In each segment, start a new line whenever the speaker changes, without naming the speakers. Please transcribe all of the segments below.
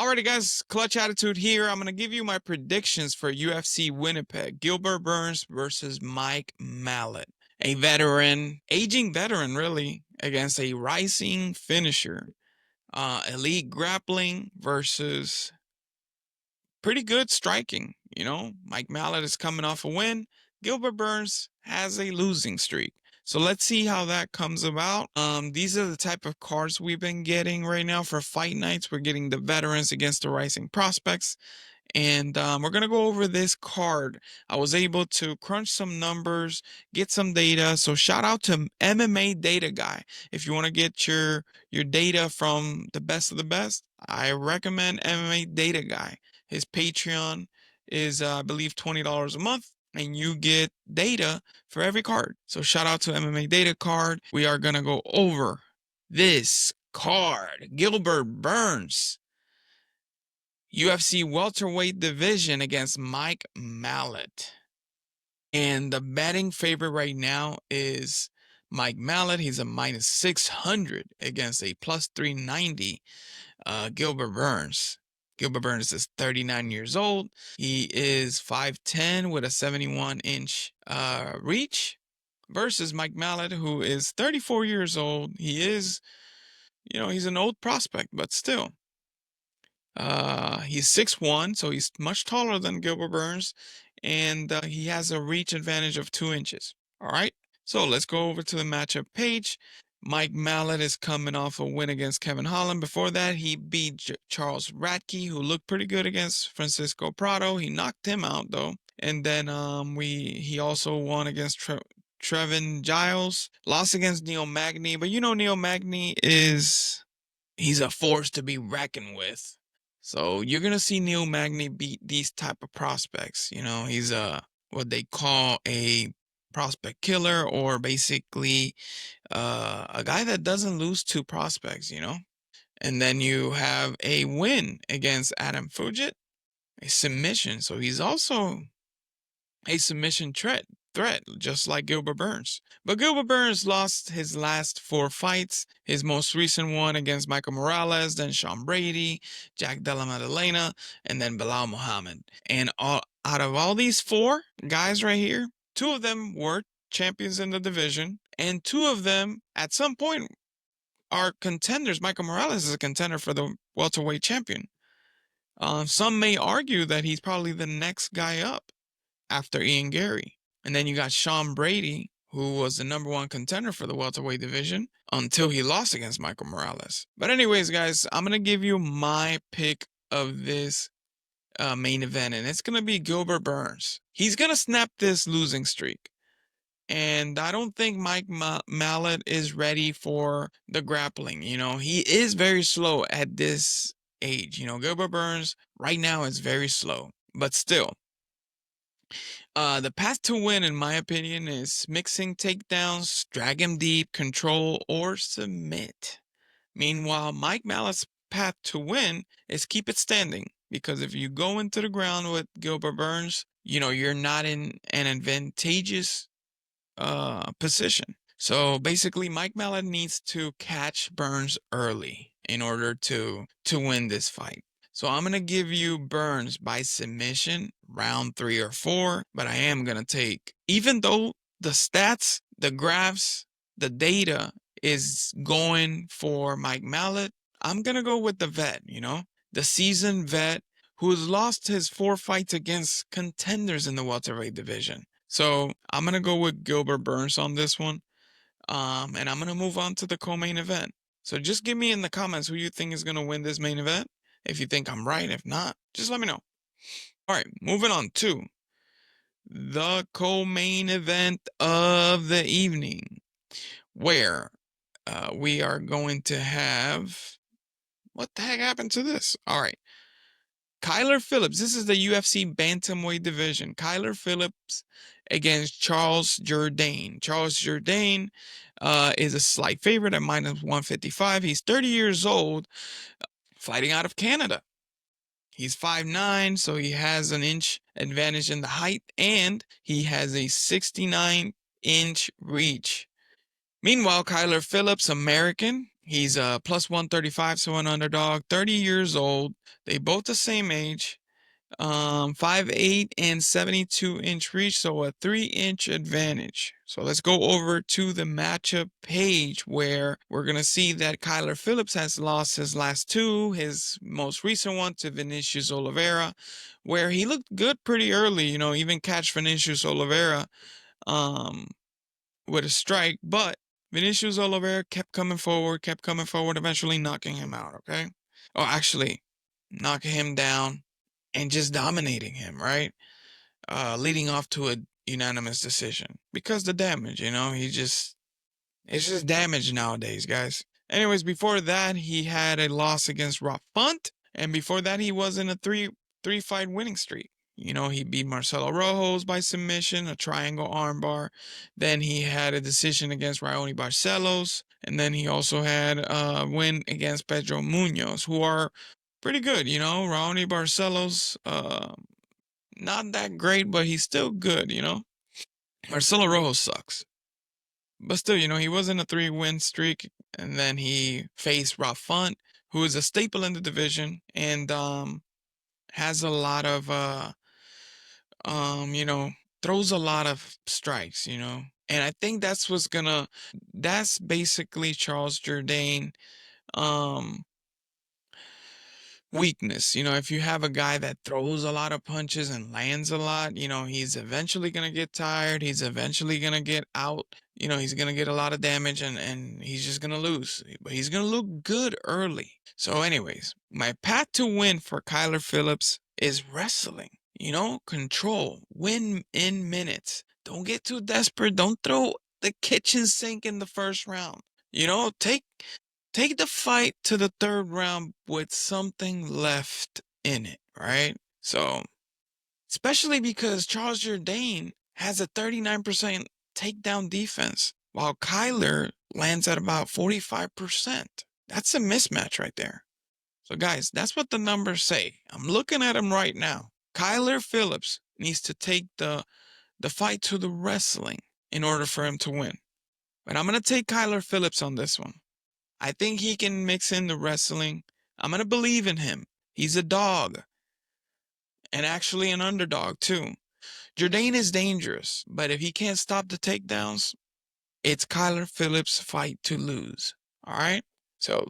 Alrighty, guys, Clutch Attitude here. I'm going to give you my predictions for UFC Winnipeg. Gilbert Burns versus Mike Malott. A veteran, aging veteran, really, against a rising finisher. Elite grappling versus pretty good striking. Mike Malott is coming off a win. Gilbert Burns has a losing streak. So let's see how that comes about. These are the type of cards we've been getting right now for fight nights. We're getting the veterans against the rising prospects. And we're going to go over this card. I was able to crunch some numbers, get some data. So shout out to MMA Data Guy. If you want to get your data from the best of the best, I recommend MMA Data Guy. His Patreon is, I believe, $20 a month. And you get data for every card. So shout out to MMA Data Card. We are going to go over this card. Gilbert Burns, UFC welterweight division against Mike Malott. And the betting favorite right now is Mike Malott. He's a minus 600 against a plus 390 Gilbert Burns. Gilbert Burns is 39 years old. He is 5'10 with a 71-inch reach versus Mike Malott, who is 34 years old. He is, he's an old prospect, but still. He's 6'1", so he's much taller than Gilbert Burns, and he has a reach advantage of 2 inches. All right, so let's go over to the matchup page. Mike Malott is coming off a win against Kevin Holland. Before that, he beat Charles Radke, who looked pretty good against Francisco Prado. He knocked him out, though. And then he also won against Trevin Giles, lost against Neil Magny. But Neil Magny he's a force to be reckoned with. So you're going to see Neil Magny beat these type of prospects. He's what they call a prospect killer, or basically a guy that doesn't lose to prospects, And then you have a win against Adam Fugit, a submission. So he's also a submission threat, just like Gilbert Burns. But Gilbert Burns lost his last 4 fights. His most recent one against Michael Morales, then Sean Brady, Jack Della Maddalena, and then Bilal Muhammad. And out of all these 4 guys right here, 2 of them were champions in the division, and 2 of them at some point are contenders. Michael Morales is a contender for the welterweight champion. Some may argue that he's probably the next guy up after Ian Gary. And then you got Sean Brady, who was the #1 contender for the welterweight division until he lost against Michael Morales. But anyways, guys, I'm going to give you my pick of this main event, and it's going to be Gilbert Burns. He's going to snap this losing streak. And I don't think Mike Malott is ready for the grappling. He is very slow at this age. Gilbert Burns right now is very slow, but still. The path to win, in my opinion, is mixing takedowns, drag him deep, control, or submit. Meanwhile, Mike Mallott's path to win is keep it standing. Because if you go into the ground with Gilbert Burns, you're not in an advantageous position. So basically, Mike Malott needs to catch Burns early in order to win this fight. So I'm going to give you Burns by submission, round 3 or 4, but I am going to take, even though the stats, the graphs, the data is going for Mike Malott, I'm going to go with the vet, the seasoned vet who has lost his 4 fights against contenders in the welterweight division. So I'm going to go with Gilbert Burns on this one, and I'm going to move on to the co-main event. So just give me in the comments who you think is going to win this main event. If you think I'm right, if not, just let me know. All right, moving on to the co-main event of the evening, where we are going to have, what the heck happened to this? All right, Kyler Phillips. This is the UFC bantamweight division. Kyler Phillips against Charles Jourdain. Charles Jourdain is a slight favorite at minus 155. He's 30 years old, fighting out of Canada. He's 5'9", so he has an inch advantage in the height, and he has a 69-inch reach. Meanwhile, Kyler Phillips, American, He's plus 135, so an underdog. 30 years old. They both the same age. 5'8" and 72-inch reach, so a 3-inch advantage. So let's go over to the matchup page where we're gonna see that Kyler Phillips has lost his last two, his most recent one to Vinicius Oliveira, where he looked good pretty early, you know, even catch Vinicius Oliveira with a strike, but Vinicius Oliveira kept coming forward, eventually knocking him out, okay? Oh, actually, knocking him down and just dominating him, right? Leading off to a unanimous decision. Because the damage, you know, it's just damage nowadays, guys. Anyways, before that, he had a loss against Rob Font, and before that, he was in a three fight winning streak. You know, he beat Marcelo Rojos by submission, a triangle armbar. Then he had a decision against Raoni Barcelos, and then he also had a win against Pedro Munoz, who are pretty good. You know, Raoni Barcelos, not that great, but he's still good. You know, Marcelo Rojos sucks. But still, you know, he was in a 3-win streak, and then he faced Rob Font, who is a staple in the division, and has a lot of you know, throws a lot of strikes, you know. And I think that's basically Charles Jourdain weakness. You know, if you have a guy that throws a lot of punches and lands a lot, you know, he's eventually going to get tired. He's eventually going to get out. You know, he's going to get a lot of damage and he's just going to lose. But he's going to look good early. So anyways, my path to win for Kyler Phillips is wrestling. You know, control, win in minutes. Don't get too desperate. Don't throw the kitchen sink in the first round. You know, take the fight to the third round with something left in it, right? So, especially because Charles Jourdain has a 39% takedown defense, while Kyler lands at about 45%. That's a mismatch right there. So, guys, that's what the numbers say. I'm looking at them right now. Kyler Phillips needs to take the fight to the wrestling in order for him to win. But I'm going to take Kyler Phillips on this one. I think he can mix in the wrestling. I'm going to believe in him. He's a dog. And actually an underdog, too. Jourdain is dangerous, but if he can't stop the takedowns, it's Kyler Phillips' fight to lose. All right? So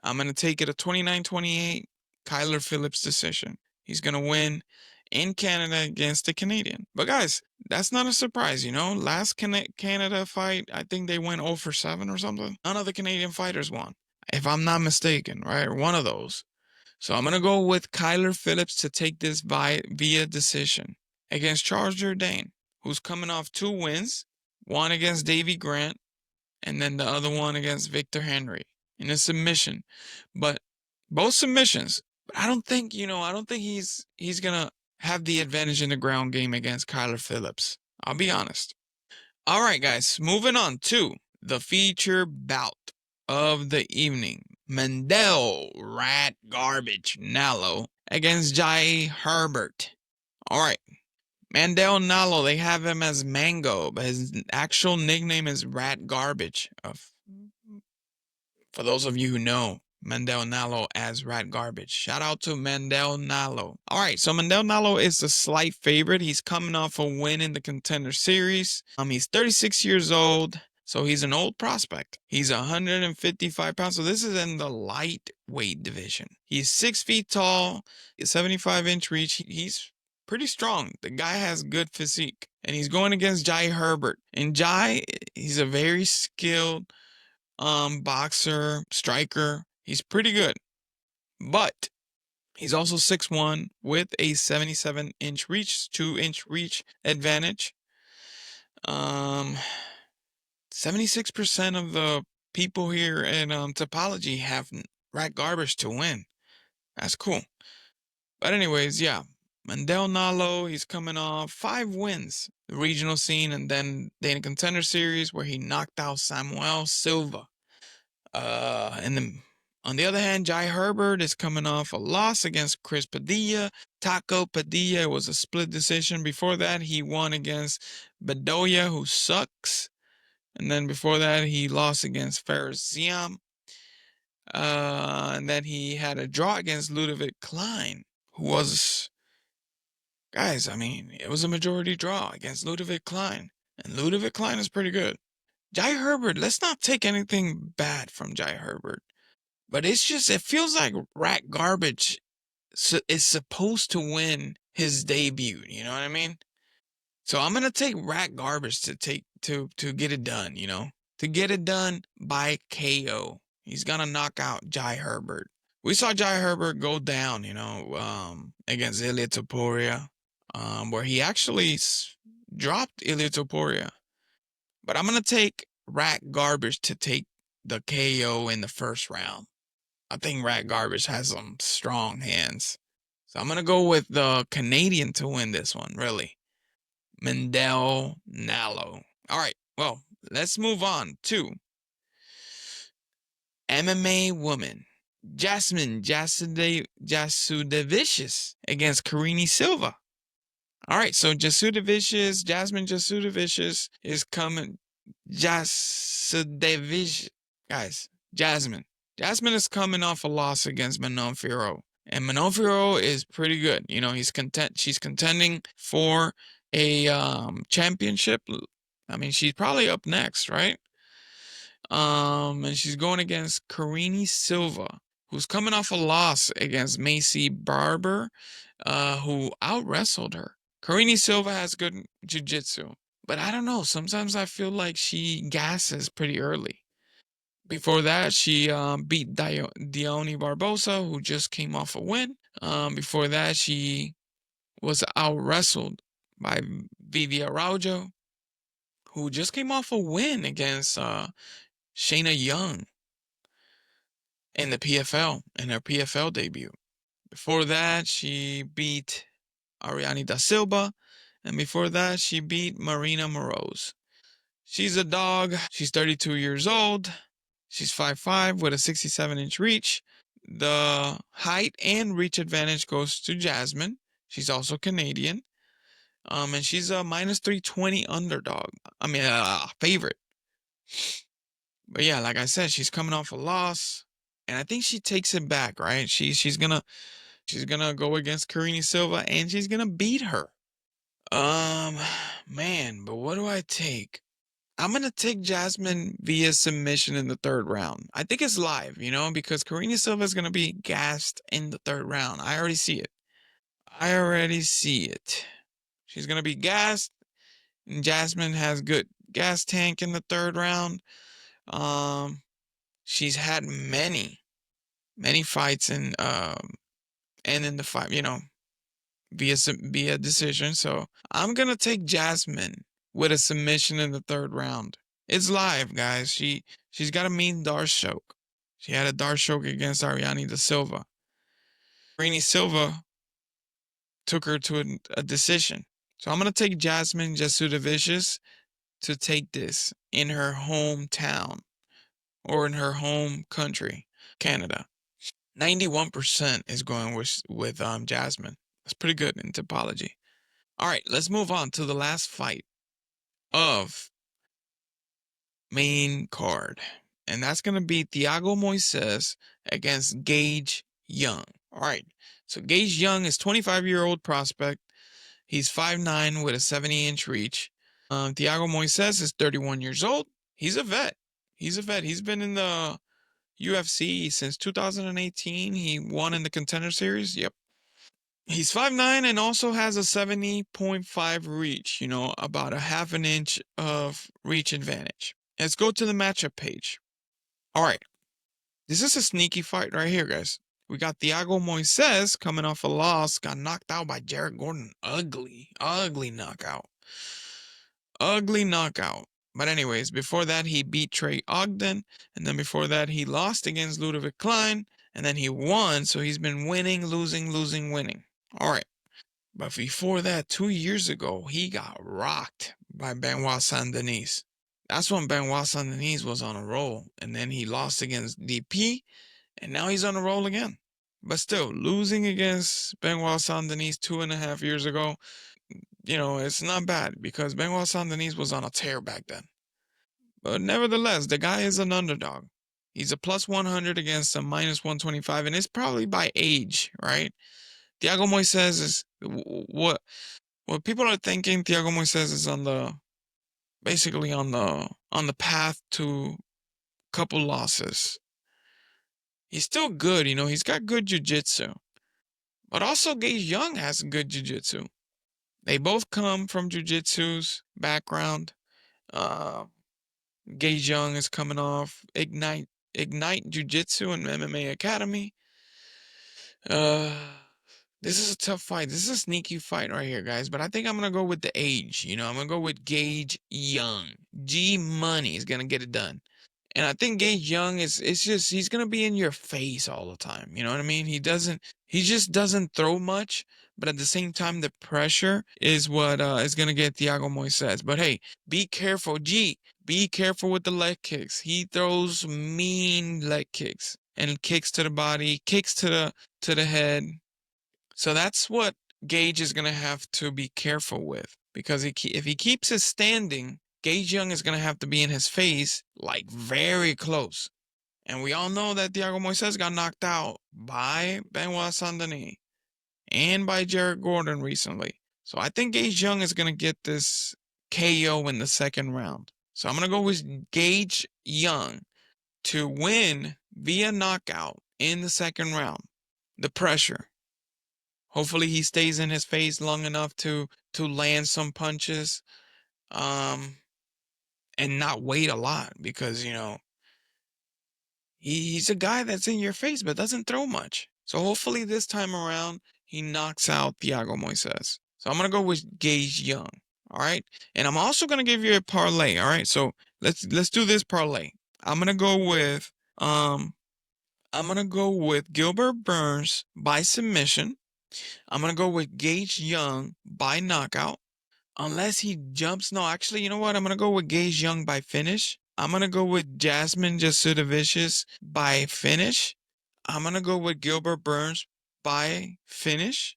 I'm going to take it a 29-28 Kyler Phillips decision. He's going to win in Canada against the Canadian. But guys, that's not a surprise, you know? Last Canada fight, I think they went 0-7 or something. None of the Canadian fighters won, if I'm not mistaken, right? One of those. So I'm going to go with Kyler Phillips to take this via decision against Charles Jourdain, who's coming off 2 wins, one against Davey Grant, and then the other one against Victor Henry in a submission. But both submissions. But I don't think, you know, he's going to have the advantage in the ground game against Kyler Phillips. I'll be honest. All right, guys, moving on to the feature bout of the evening. Mendel Rat Garbage Nalo against Jai Herbert. All right. Mandel Nalo, they have him as Mango, but his actual nickname is Rat Garbage. For those of you who know Mandel Nalo as Rat Garbage. Shout out to Mandel Nalo. All right, so Mandel Nalo is a slight favorite. He's coming off a win in the Contender Series. He's 36 years old, so he's an old prospect. He's 155 pounds, so this is in the lightweight division. He's 6 feet tall, 75-inch reach. He's pretty strong. The guy has good physique, and he's going against Jai Herbert. And Jai, he's a very skilled boxer, striker. He's pretty good. But he's also 6'1" with a 77-inch reach, 2-inch reach advantage. 76% of the people here in Topology have Rat Garbage to win. That's cool. But anyways, yeah. Mandel Nalo, he's coming off 5 wins. The regional scene and then the Contender Series where he knocked out Samuel Silva. And then on the other hand, Jai Herbert is coming off a loss against Chris Padilla. Taco Padilla was a split decision. Before that, he won against Bedoya, who sucks. And then before that, he lost against Faris Ziam. And then he had a draw against Ludovic Klein, who was, guys, I mean, it was a majority draw against Ludovic Klein. And Ludovic Klein is pretty good. Jai Herbert, let's not take anything bad from Jai Herbert. But it's just, it feels like Rat Garbage is supposed to win his debut. You know what I mean? So I'm gonna take Rat Garbage to get it done. To get it done by KO. He's gonna knock out Jai Herbert. We saw Jai Herbert go down, against Ilia Topuria, where he actually dropped Ilia Topuria. But I'm gonna take Rat Garbage to take the KO in the first round. I think Rat Garbage has some strong hands. So I'm going to go with the Canadian to win this one, really. Mendel Nalo. All right, well, let's move on to MMA woman. Jasmine Jasuduvicious against Karini Silva. All right, so Jasmine Jasuduvicious is coming. Jasuduvicious, guys, Jasmine is coming off a loss against Manon Fiorot. And Manon Fiorot is pretty good. She's contending for a championship. I mean, she's probably up next, right? And she's going against Karini Silva, who's coming off a loss against Macy Barber, who out-wrestled her. Karini Silva has good jiu-jitsu, but I don't know. Sometimes I feel like she gasses pretty early. Before that, she beat Dione Barbosa, who just came off a win. Before that, she was out-wrestled by Vivi Araujo, who just came off a win against Shayna Young in the PFL, in her PFL debut. Before that, she beat Ariane da Silva, and before that, she beat Marina Moroz. She's a dog. She's 32 years old. She's 5'5" with a 67-inch reach. The height and reach advantage goes to Jasmine. She's also Canadian. And she's a minus 320 underdog. I mean, favorite. But yeah, like I said, she's coming off a loss, and I think she takes it back, right? She's gonna go against Karini Silva, and she's gonna beat her. Man, but what do I take? I'm gonna take Jasmine via submission in the third round. I think it's live, because Karini Silva is gonna be gassed in the third round. I already see it. She's gonna be gassed, and Jasmine has good gas tank in the third round. She's had many fights and in the fight, via decision. So I'm gonna take Jasmine with a submission in the third round. It's live, guys. She's got a mean Darshoke. She had a Darshoke against Ariane da Silva. Karini Silva took her to a decision. So I'm gonna take Jasmine Jasuduvicious to take this in her hometown or in her home country, Canada. 91% is going with Jasmine. That's pretty good in topology. All right, let's move on to the last fight of main card. And that's going to be Thiago Moises against Gage Young. All right, so Gage Young is 25-year-old prospect. He's 5'9" with a 70-inch reach. Thiago Moises is 31 years old. He's a vet. He's been in the UFC since 2018. He won in the Contender Series. Yep. He's 5'9" and also has a 70.5 reach, about a half an inch of reach advantage. Let's go to the matchup page. All right. This is a sneaky fight right here, guys. We got Thiago Moises coming off a loss, got knocked out by Jared Gordon. Ugly knockout. But anyways, before that, he beat Trey Ogden. And then before that, he lost against Ludovic Klein. And then he won. So he's been winning, losing, winning. All right. But before that, 2 years ago, he got rocked by Benoit Saint-Denis. That's when Benoit Saint-Denis was on a roll. And then he lost against DP. And now he's on a roll again. But still, losing against Benoit Saint-Denis 2.5 years ago, it's not bad because Benoit Saint-Denis was on a tear back then. But nevertheless, the guy is an underdog. He's a plus 100 against a minus 125, and it's probably by age, right? Thiago Moises is what people are thinking. Thiago Moises is basically on the path to a couple losses. He's still good, he's got good jiu-jitsu. But also Gage Young has good jiu-jitsu. They both come from jiu-jitsu's background. Gage Young is coming off Ignite Jiu-Jitsu and MMA Academy. This is a tough fight. This is a sneaky fight right here, guys. But I think I'm going to go with the age. I'm going to go with Gage Young. G Money is going to get it done. And I think Gage Young he's going to be in your face all the time. You know what I mean? He just doesn't throw much. But at the same time, the pressure is what is going to get Thiago Moises. But hey, be careful. Be careful with the leg kicks. He throws mean leg kicks and kicks to the body, kicks to the head. So that's what Gage is going to have to be careful with, because if he keeps his standing, Gage Young is going to have to be in his face, like very close. And we all know that Thiago Moises got knocked out by Benoit Saint-Denis and by Jared Gordon recently. So I think Gage Young is going to get this KO in the second round. So I'm going to go with Gage Young to win via knockout in the second round. The pressure. Hopefully he stays in his face long enough to land some punches and not wait a lot, because, he's a guy that's in your face but doesn't throw much. So hopefully this time around he knocks out Thiago Moises. So I'm going to go with Gage Young. All right. And I'm also going to give you a parlay. All right. So let's do this parlay. I'm going to go with Gilbert Burns by submission. I'm going to go with Gage Young by knockout. Unless he jumps. No, actually, you know what? I'm going to go with Gage Young by finish. I'm going to go with Jasuduvicious by finish. I'm going to go with Gilbert Burns by finish.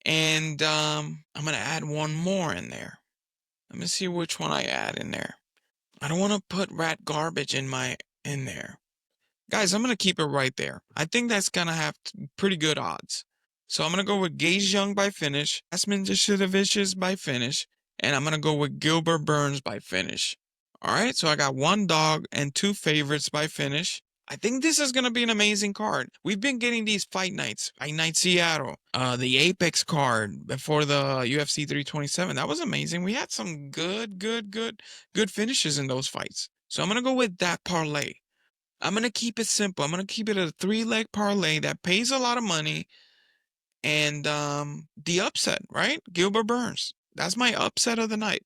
And I'm going to add one more in there. Let me see which one I add in there. I don't want to put rat garbage in there. Guys, I'm going to keep it right there. I think that's going to have pretty good odds. So I'm going to go with Gage Young by finish, Jasuduvicious by finish, and I'm going to go with Gilbert Burns by finish. All right, so I got one dog and two favorites by finish. I think this is going to be an amazing card. We've been getting these fight nights. Fight Night Seattle, the Apex card before the UFC 327. That was amazing. We had some good finishes in those fights. So I'm going to go with that parlay. I'm going to keep it simple. I'm going to keep it a 3-leg parlay that pays a lot of money. And the upset, right? Gilbert Burns. That's my upset of the night.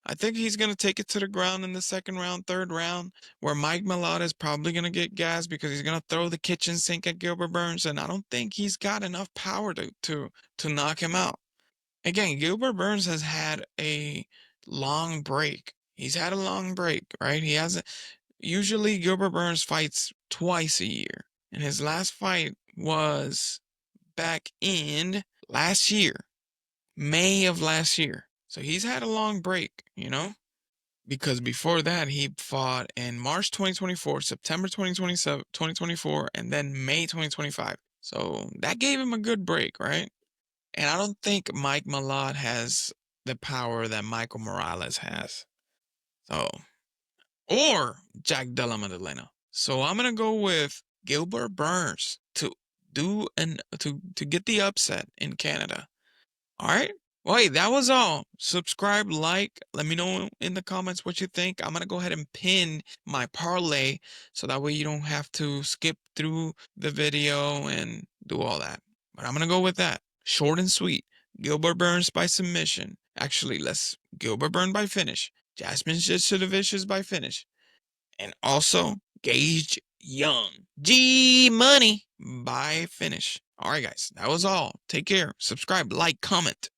I think he's going to take it to the ground in the second round, third round, where Mike Malott is probably going to get gassed because he's going to throw the kitchen sink at Gilbert Burns. And I don't think he's got enough power to knock him out. Again, Gilbert Burns has had a long break. He's had a long break, right? He hasn't. Usually Gilbert Burns fights twice a year. And his last fight was back in last year, May of last year. So he's had a long break, because before that he fought in March 2024, September 2024, and then May 2025. So that gave him a good break, right? And I don't think Mike Malott has the power that Michael Morales has. So, or Jack Della Maddalena. So I'm going to go with Gilbert Burns to get the upset in Canada. All right. Well, hey, that was all. Subscribe, like, let me know in the comments what you think. I'm going to go ahead and pin my parlay so that way you don't have to skip through the video and do all that. But I'm going to go with that. Short and sweet. Gilbert Burns by submission. Actually, Gilbert Burns by finish. Jasuduvicious by finish. And also Gage Young. G Money by finish. All right, guys. That was all. Take care. Subscribe, like, comment.